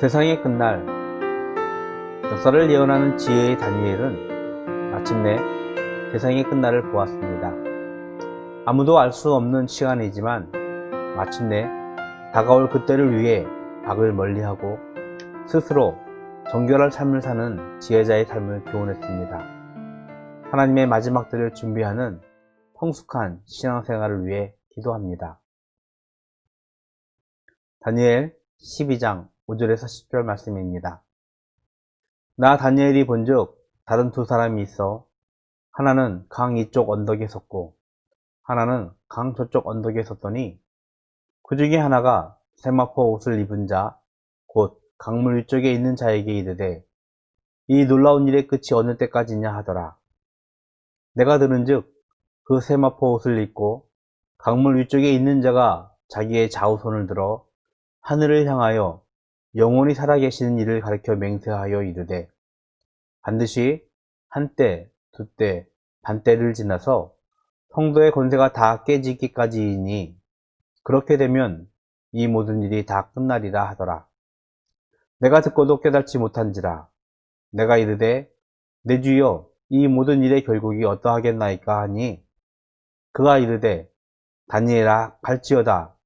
세상의 끝날, 역사를 예언하는 지혜의 다니엘은 마침내 세상의 끝날을 보았습니다. 아무도 알 수 없는 시간이지만 마침내 다가올 그때를 위해 악을 멀리하고 스스로 정결할 삶을 사는 지혜자의 삶을 교훈했습니다. 하나님의 마지막 때를 준비하는 성숙한 신앙생활을 위해 기도합니다. 다니엘 12장 5절에서 10절 말씀입니다. 나 다니엘이 본즉 다른 두 사람이 있어 하나는 강 이쪽 언덕에 섰고 하나는 강 저쪽 언덕에 섰더니 그 중에 하나가 세마포 옷을 입은 자 곧 강물 위쪽에 있는 자에게 이르되 이 놀라운 일의 끝이 어느 때까지냐 하더라. 내가 들은즉 그 세마포 옷을 입고 강물 위쪽에 있는 자가 자기의 좌우손을 들어 하늘을 향하여 영원히 살아계시는 이를 가리켜 맹세하여 이르되 반드시 한때, 두때, 반때를 지나서 성도의 권세가 다 깨지기까지이니 그렇게 되면 이 모든 일이 다 끝나리라 하더라. 내가 듣고도 깨닫지 못한지라. 내가 이르되 내 주여 이 모든 일의 결국이 어떠하겠나이까 하니 그가 이르되 다니엘아 갈지어다.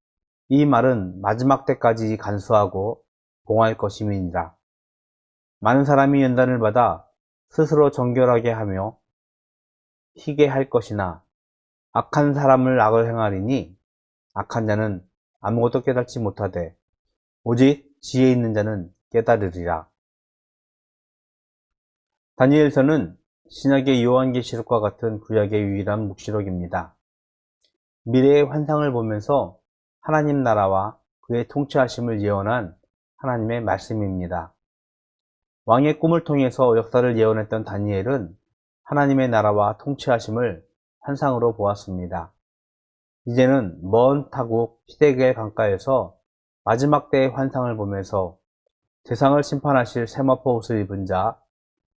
이 말은 마지막 때까지 간수하고 봉할 것임이니라. 많은 사람이 연단을 받아 스스로 정결하게 하며 희게 할 것이나 악한 사람을 악을 행하리니 악한 자는 아무것도 깨닫지 못하되 오직 지혜 있는 자는 깨달으리라. 다니엘서는 신약의 요한계시록과 같은 구약의 유일한 묵시록입니다. 미래의 환상을 보면서 하나님 나라와 그의 통치하심을 예언한 하나님의 말씀입니다. 왕의 꿈을 통해서 역사를 예언했던 다니엘은 하나님의 나라와 통치하심을 환상으로 보았습니다. 이제는 먼 타국 시대의 강가에서 마지막 때의 환상을 보면서 세상을 심판하실 세마포 옷을 입은 자,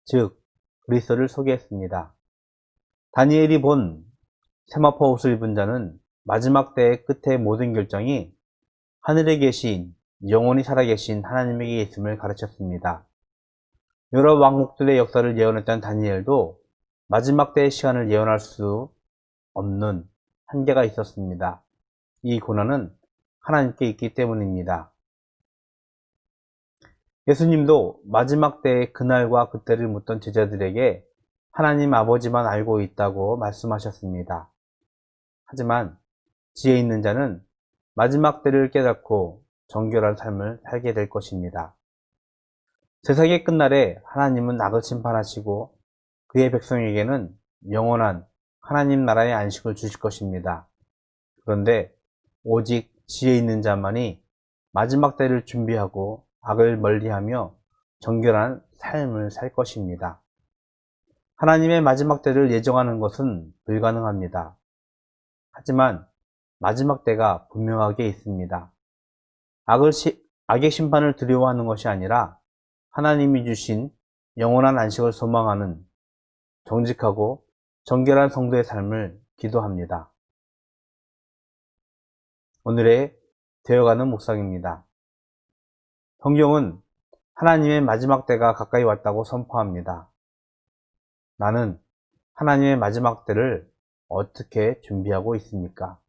즉 그리스도를 소개했습니다. 다니엘이 본 세마포 옷을 입은 자는 마지막 때의 끝의 모든 결정이 하늘에 계신 영원히 살아계신 하나님에게 있음을 가르쳤습니다. 여러 왕국들의 역사를 예언했던 다니엘도 마지막 때의 시간을 예언할 수 없는 한계가 있었습니다. 이 고난은 하나님께 있기 때문입니다. 예수님도 마지막 때의 그날과 그때를 묻던 제자들에게 하나님 아버지만 알고 있다고 말씀하셨습니다. 하지만 지혜 있는 자는 마지막 때를 깨닫고 정결한 삶을 살게 될 것입니다. 세상의 끝날에 하나님은 악을 심판하시고 그의 백성에게는 영원한 하나님 나라의 안식을 주실 것입니다. 그런데 오직 지혜 있는 자만이 마지막 때를 준비하고 악을 멀리하며 정결한 삶을 살 것입니다. 하나님의 마지막 때를 예정하는 것은 불가능합니다. 하지만 마지막 때가 분명하게 있습니다. 악의 심판을 두려워하는 것이 아니라 하나님이 주신 영원한 안식을 소망하는 정직하고 정결한 성도의 삶을 기도합니다. 오늘의 되어가는 묵상입니다. 성경은 하나님의 마지막 때가 가까이 왔다고 선포합니다. 나는 하나님의 마지막 때를 어떻게 준비하고 있습니까?